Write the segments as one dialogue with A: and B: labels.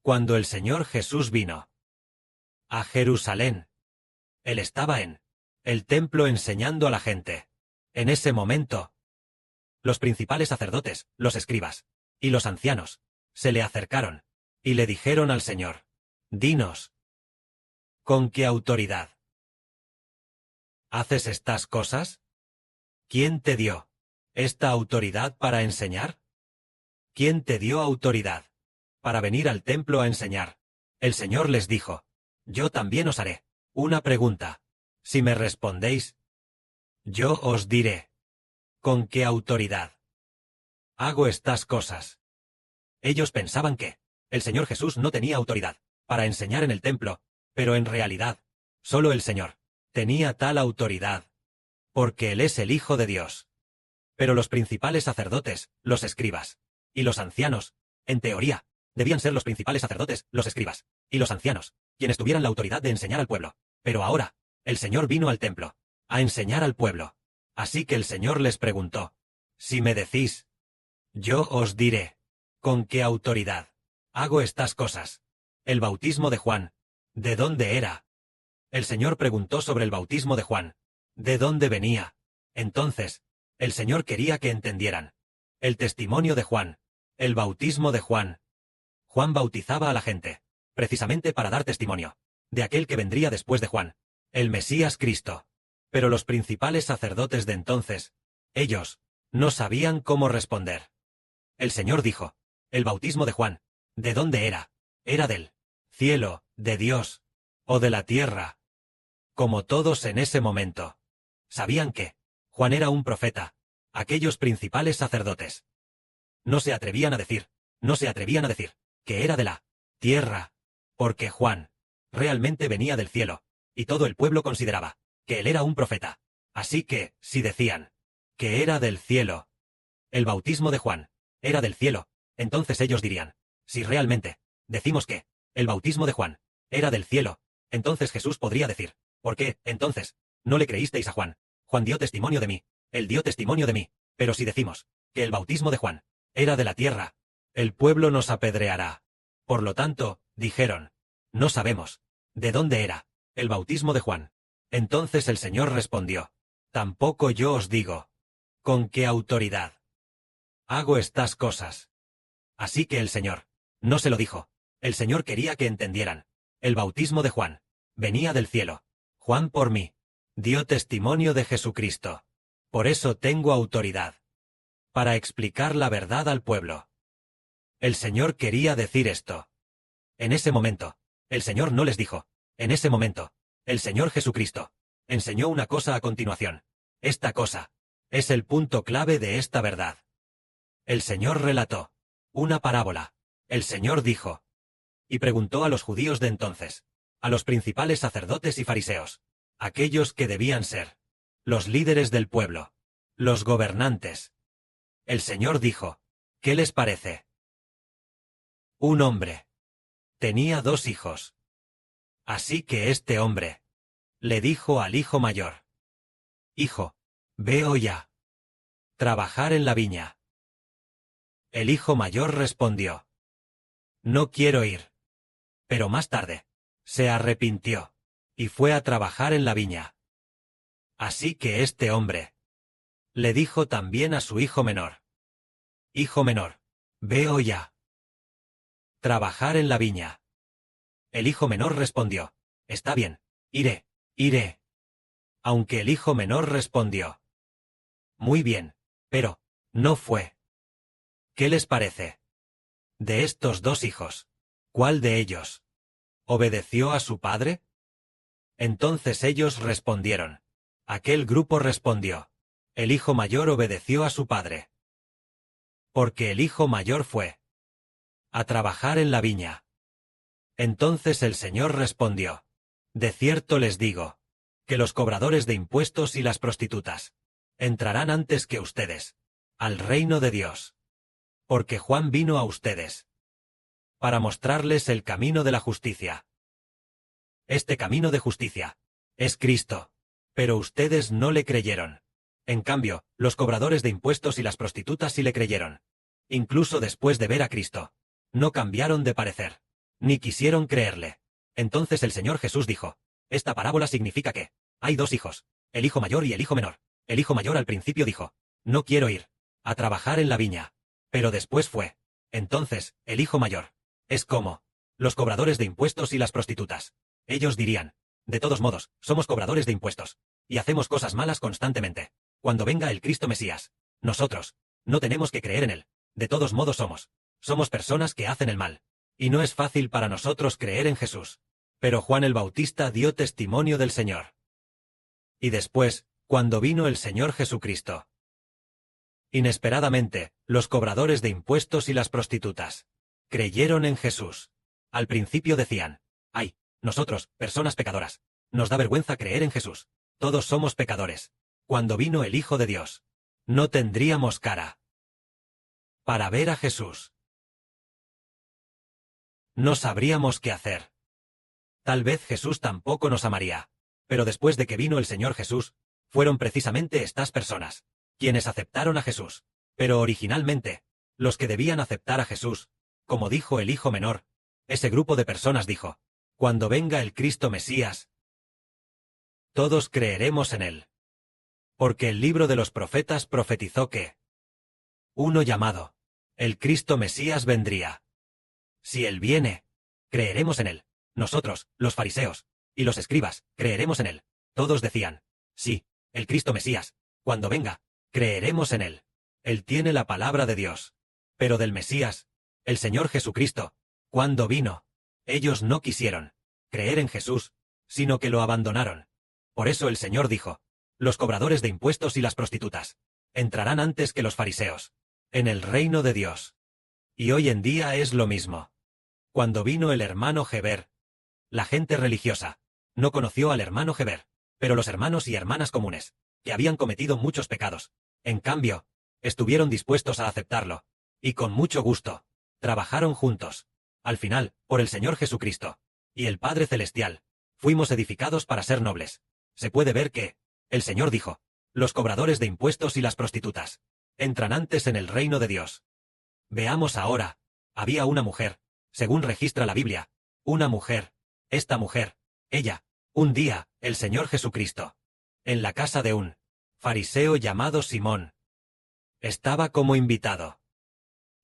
A: Cuando el Señor Jesús vino a Jerusalén, Él estaba en el templo enseñando a la gente. En ese momento, los principales sacerdotes, los escribas y los ancianos se le acercaron y le dijeron al Señor: «Dinos, ¿con qué autoridad haces estas cosas? ¿Quién te dio esta autoridad para enseñar? ¿Quién te dio autoridad para venir al templo a enseñar?» El Señor les dijo: «Yo también os haré una pregunta. Si me respondéis, yo os diré con qué autoridad hago estas cosas». Ellos pensaban que el Señor Jesús no tenía autoridad para enseñar en el templo, pero en realidad, solo el Señor tenía tal autoridad, porque Él es el Hijo de Dios. Pero los principales sacerdotes, los escribas y los ancianos, en teoría, debían ser los principales sacerdotes, los escribas y los ancianos, quienes tuvieran la autoridad de enseñar al pueblo. Pero ahora, el Señor vino al templo a enseñar al pueblo. Así que el Señor les preguntó: «Si me decís, yo os diré con qué autoridad hago estas cosas». El bautismo de Juan, ¿de dónde era? El Señor preguntó sobre el bautismo de Juan, ¿de dónde venía? Entonces, el Señor quería que entendieran el testimonio de Juan, el bautismo de Juan. Juan bautizaba a la gente, precisamente para dar testimonio de aquel que vendría después de Juan, el Mesías Cristo. Pero los principales sacerdotes de entonces, ellos, no sabían cómo responder. El Señor dijo: «El bautismo de Juan, ¿de dónde era? ¿Era del cielo, de Dios, o de la tierra?» Como todos en ese momento sabían que Juan era un profeta, aquellos principales sacerdotes no se atrevían a decir que era de la tierra, porque Juan realmente venía del cielo, y todo el pueblo consideraba que él era un profeta. Así que, si decían que era del cielo, el bautismo de Juan era del cielo, entonces ellos dirían: «Si realmente decimos que el bautismo de Juan era del cielo», entonces Jesús podría decir: «¿Por qué, entonces, no le creísteis a Juan? Juan dio testimonio de mí, él dio testimonio de mí». Pero si decimos que el bautismo de Juan era de la tierra, el pueblo nos apedreará. Por lo tanto, dijeron: «No sabemos de dónde era el bautismo de Juan». Entonces el Señor respondió: «Tampoco yo os digo con qué autoridad hago estas cosas». Así que el Señor no se lo dijo. El Señor quería que entendieran: el bautismo de Juan venía del cielo. Juan por mí dio testimonio de Jesucristo. Por eso tengo autoridad para explicar la verdad al pueblo. El Señor quería decir esto. En ese momento, el Señor no les dijo. En ese momento, el Señor Jesucristo enseñó una cosa a continuación. Esta cosa es el punto clave de esta verdad. El Señor relató una parábola. El Señor dijo y preguntó a los judíos de entonces, a los principales sacerdotes y fariseos, aquellos que debían ser los líderes del pueblo, los gobernantes. El Señor dijo: «¿Qué les parece? Un hombre tenía 2 hijos. Así que este hombre le dijo al hijo mayor: «Hijo, ve hoy a trabajar en la viña». El hijo mayor respondió: «No quiero ir». Pero más tarde se arrepintió y fue a trabajar en la viña. Así que este hombre le dijo también a su hijo menor: «Hijo menor, ve hoy a trabajar en la viña». El hijo menor respondió: «Está bien, iré». Aunque el hijo menor respondió: «Muy bien, pero no fue». ¿Qué les parece? De estos 2 hijos, ¿cuál de ellos obedeció a su padre? Entonces ellos respondieron. Aquel grupo respondió: «El hijo mayor obedeció a su padre». Porque el hijo mayor fue a trabajar en la viña. Entonces el Señor respondió: «De cierto les digo, que los cobradores de impuestos y las prostitutas entrarán antes que ustedes al reino de Dios. Porque Juan vino a ustedes para mostrarles el camino de la justicia. Este camino de justicia es Cristo, pero ustedes no le creyeron. En cambio, los cobradores de impuestos y las prostitutas sí le creyeron. Incluso después de ver a Cristo, no cambiaron de parecer. Ni quisieron creerle. Entonces el Señor Jesús dijo, esta parábola significa que hay dos hijos, el hijo mayor y el hijo menor. El hijo mayor al principio dijo, no quiero ir a trabajar en la viña. Pero después fue. Entonces, el hijo mayor es como los cobradores de impuestos y las prostitutas. Ellos dirían, de todos modos, somos cobradores de impuestos y hacemos cosas malas constantemente. Cuando venga el Cristo Mesías, nosotros no tenemos que creer en él. De todos modos somos personas que hacen el mal. Y no es fácil para nosotros creer en Jesús. Pero Juan el Bautista dio testimonio del Señor. Y después, cuando vino el Señor Jesucristo, inesperadamente, los cobradores de impuestos y las prostitutas creyeron en Jesús. Al principio decían, ay, nosotros, personas pecadoras, nos da vergüenza creer en Jesús. Todos somos pecadores. Cuando vino el Hijo de Dios, no tendríamos cara para ver a Jesús. No sabríamos qué hacer. Tal vez Jesús tampoco nos amaría. Pero después de que vino el Señor Jesús, fueron precisamente estas personas quienes aceptaron a Jesús. Pero originalmente, los que debían aceptar a Jesús, como dijo el hijo menor, ese grupo de personas dijo, cuando venga el Cristo Mesías, todos creeremos en él. Porque el libro de los profetas profetizó que uno llamado, el Cristo Mesías vendría. Si él viene, creeremos en él. Nosotros, los fariseos, y los escribas, creeremos en él. Todos decían, sí, el Cristo Mesías, cuando venga, creeremos en él. Él tiene la palabra de Dios. Pero del Mesías, el Señor Jesucristo, cuando vino, ellos no quisieron creer en Jesús, sino que lo abandonaron. Por eso el Señor dijo, los cobradores de impuestos y las prostitutas entrarán antes que los fariseos en el reino de Dios. Y hoy en día es lo mismo. Cuando vino el hermano Heber, la gente religiosa no conoció al hermano Heber, pero los hermanos y hermanas comunes, que habían cometido muchos pecados, en cambio, estuvieron dispuestos a aceptarlo, y con mucho gusto, trabajaron juntos. Al final, por el Señor Jesucristo y el Padre Celestial, fuimos edificados para ser nobles. Se puede ver que, el Señor dijo, los cobradores de impuestos y las prostitutas entran antes en el reino de Dios. Veamos ahora, había una mujer, según registra la Biblia, una mujer, esta mujer, ella, un día, el Señor Jesucristo, en la casa de un fariseo llamado Simón, estaba como invitado.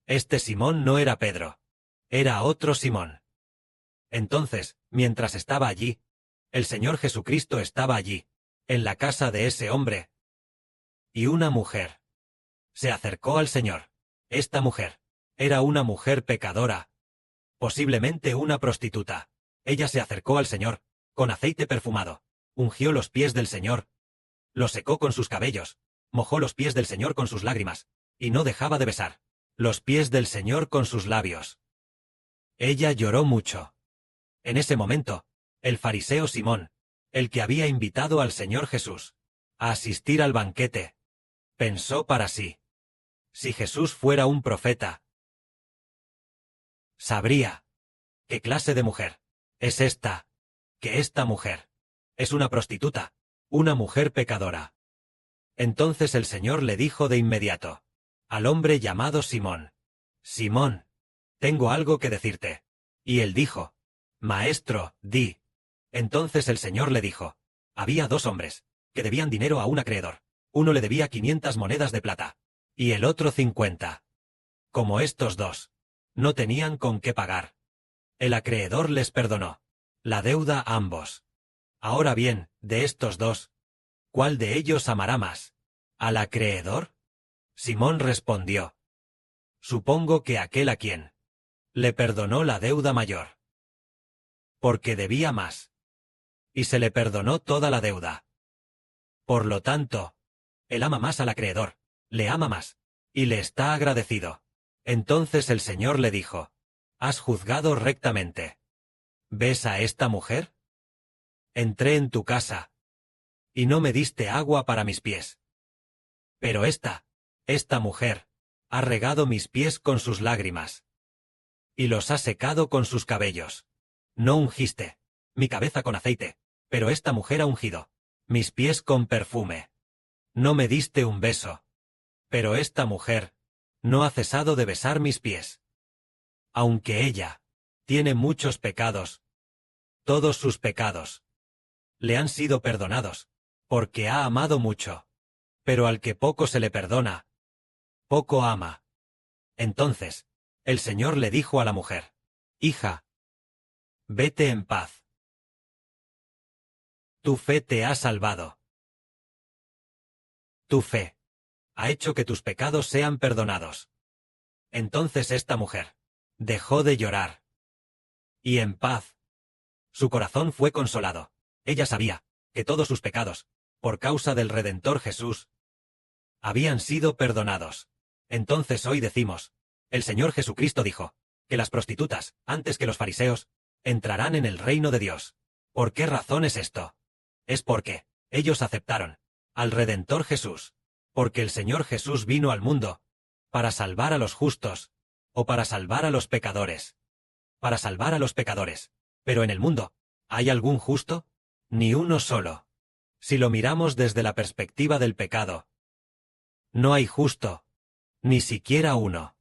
A: Este Simón no era Pedro, era otro Simón. Entonces, mientras estaba allí, el Señor Jesucristo estaba allí, en la casa de ese hombre. Y una mujer se acercó al Señor. Esta mujer era una mujer pecadora, posiblemente una prostituta. Ella se acercó al Señor, con aceite perfumado, ungió los pies del Señor, los secó con sus cabellos, mojó los pies del Señor con sus lágrimas, y no dejaba de besar los pies del Señor con sus labios. Ella lloró mucho. En ese momento, el fariseo Simón, el que había invitado al Señor Jesús a asistir al banquete, pensó para sí, si Jesús fuera un profeta, sabría qué clase de mujer es esta, que esta mujer es una prostituta, una mujer pecadora. Entonces el Señor le dijo de inmediato al hombre llamado Simón, Simón, tengo algo que decirte. Y él dijo, Maestro, di. Entonces el Señor le dijo, había dos hombres que debían dinero a un acreedor. Uno le debía 500 monedas de plata, y el otro 50. Como estos dos no tenían con qué pagar, el acreedor les perdonó la deuda a ambos. Ahora bien, de estos dos, ¿cuál de ellos amará más? ¿Al acreedor? Simón respondió, supongo que aquel a quien le perdonó la deuda mayor, porque debía más, y se le perdonó toda la deuda. Por lo tanto, él ama más al acreedor, le ama más, y le está agradecido. Entonces el Señor le dijo, has juzgado rectamente. ¿Ves a esta mujer? Entré en tu casa, y no me diste agua para mis pies. Pero esta mujer, ha regado mis pies con sus lágrimas, y los ha secado con sus cabellos. No ungiste mi cabeza con aceite, pero esta mujer ha ungido mis pies con perfume. No me diste un beso, pero esta mujer no ha cesado de besar mis pies. Aunque ella Tiene muchos pecados. Todos sus pecados le han sido perdonados, porque ha amado mucho. Pero al que poco se le perdona, poco ama. Entonces, el Señor le dijo a la mujer: Hija, vete en paz. Tu fe te ha salvado. Tu fe ha hecho que tus pecados sean perdonados. Entonces esta mujer dejó de llorar. Y en paz. Su corazón fue consolado. Ella sabía que todos sus pecados, por causa del Redentor Jesús, habían sido perdonados. Entonces hoy decimos: el Señor Jesucristo dijo que las prostitutas, antes que los fariseos, entrarán en el reino de Dios. ¿Por qué razón es esto? Es porque ellos aceptaron al Redentor Jesús, porque el Señor Jesús vino al mundo para salvar a los justos, o para salvar a los pecadores. Para salvar a los pecadores. Pero en el mundo, ¿hay algún justo? Ni uno solo. Si lo miramos desde la perspectiva del pecado, no hay justo, ni siquiera uno.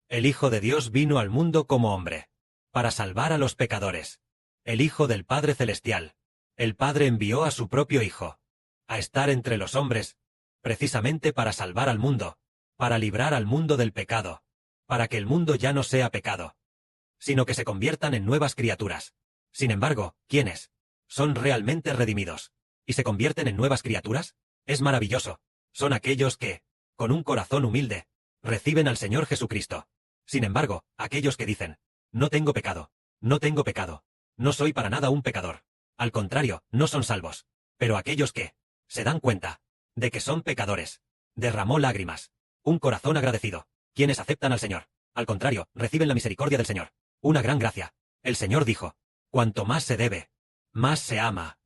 A: El Hijo de Dios vino al mundo como hombre, para salvar a los pecadores. El Hijo del Padre Celestial, el Padre envió a su propio Hijo, a estar entre los hombres, precisamente para salvar al mundo, para librar al mundo del pecado, para que el mundo ya no sea pecado, sino que se conviertan en nuevas criaturas. Sin embargo, ¿quiénes son realmente redimidos y se convierten en nuevas criaturas? Es maravilloso. Son aquellos que, con un corazón humilde, reciben al Señor Jesucristo. Sin embargo, aquellos que dicen: no tengo pecado, no soy para nada un pecador. Al contrario, no son salvos. Pero aquellos que se dan cuenta de que son pecadores, derramó lágrimas, un corazón agradecido, quienes aceptan al Señor. Al contrario, reciben la misericordia del Señor. Una gran gracia. El Señor dijo: cuanto más se debe, más se ama.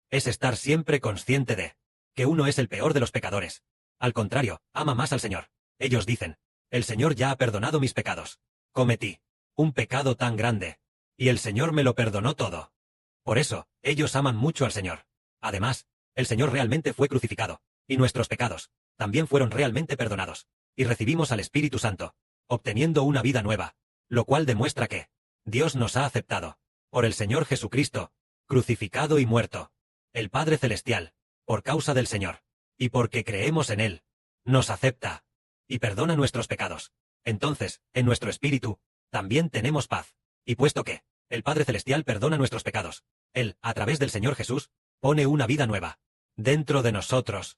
A: Es estar siempre consciente de que uno es el peor de los pecadores. Al contrario, ama más al Señor. Ellos dicen: el Señor ya ha perdonado mis pecados. Cometí un pecado tan grande, y el Señor me lo perdonó todo. Por eso, ellos aman mucho al Señor. Además, el Señor realmente fue crucificado, y nuestros pecados también fueron realmente perdonados, y recibimos al Espíritu Santo, obteniendo una vida nueva, lo cual demuestra que Dios nos ha aceptado, por el Señor Jesucristo, crucificado y muerto. El Padre Celestial, por causa del Señor, y porque creemos en Él, nos acepta, y perdona nuestros pecados. Entonces, en nuestro espíritu, también tenemos paz. Y puesto que el Padre Celestial perdona nuestros pecados, Él, a través del Señor Jesús, pone una vida nueva dentro de nosotros,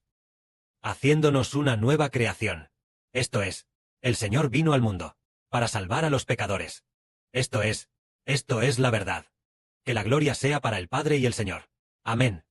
A: haciéndonos una nueva creación. Esto es, el Señor vino al mundo para salvar a los pecadores. Esto es la verdad. Que la gloria sea para el Padre y el Señor. Amén.